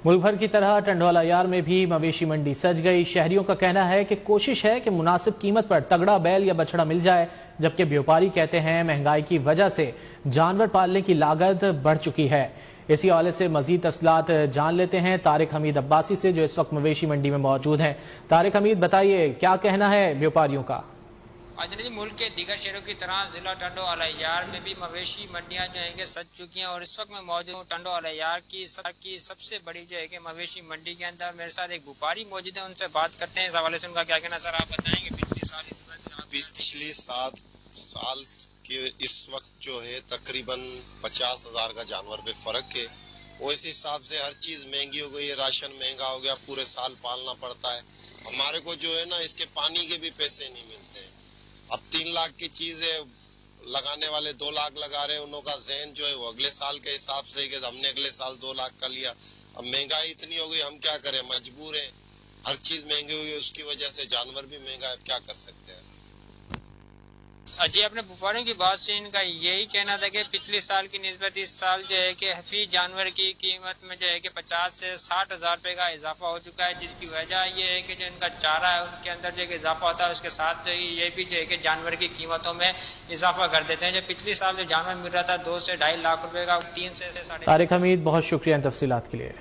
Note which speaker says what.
Speaker 1: मुल्क भर की तरह टंडौला यार में भी मवेशी मंडी सज गई। शहरियों का कहना है कि कोशिश है कि मुनासिब कीमत पर तगड़ा बैल या बछड़ा मिल जाए, जबकि व्यापारी कहते हैं महंगाई की वजह से जानवर पालने की लागत बढ़ चुकी है। इसी हवाले से मजीद तफसीलात जान लेते हैं तारिक हमीद अब्बासी से, जो इस वक्त मवेशी मंडी में मौजूद हैं। तारिक हमीद, बताइए क्या कहना है व्यापारियों का?
Speaker 2: जी, मुल्क के दीगर शहरों की तरह जिला टंडौला यार में भी मवेशी मंडियां जो है कि सज चुकी हैं और इस वक्त मैं मौजूद हूँ टंडौला यार की सबसे बड़ी जो है कि मवेशी मंडी के अंदर। मेरे साथ एक व्यापारी मौजूद है, उनसे बात करते हैं इस हवाले से। उनका क्या कहना सर, आप बताएंगे?
Speaker 3: पिछले 7 साल के इस वक्त जो है तकरीबन 50,000 का जानवर पे फर्क है। वो इस हिसाब से हर चीज महंगी हो गई है, राशन महंगा हो गया, पूरे साल पालना पड़ता है। हमारे को जो है ना इसके पानी के भी पैसे नहीं मिलते। अब 3 लाख की चीज है, लगाने वाले 2 लाख लगा रहे हैं। उनका ज़हन जो है वो अगले साल के हिसाब से कि हमने अगले साल 2 लाख का लिया। अब महंगाई इतनी हो गई, हम क्या करें, मजबूर हैं। हर चीज महंगी हुई है, उसकी वजह से जानवर भी महंगा है, क्या कर सकते हैं।
Speaker 2: जी, अपने व्यापारियों की बात से इनका यही कहना था कि पिछले साल की निस्बत इस साल जो है कि फी जानवर की कीमत में जो है कि 50 से 60,000 रुपये का इजाफा हो चुका है, जिसकी वजह ये है कि जो इनका चारा है उनके अंदर जो है कि इजाफा होता है। उसके साथ जो ये भी जो है कि जानवर की कीमतों में इजाफा कर देते हैं। जो पिछले साल जो जानवर मिल रहा था 2 से 2.5 लाख रुपये का, 3 से 3.5।
Speaker 1: तारिक हमीद, बहुत शुक्रिया इन तफसीलात के लिए।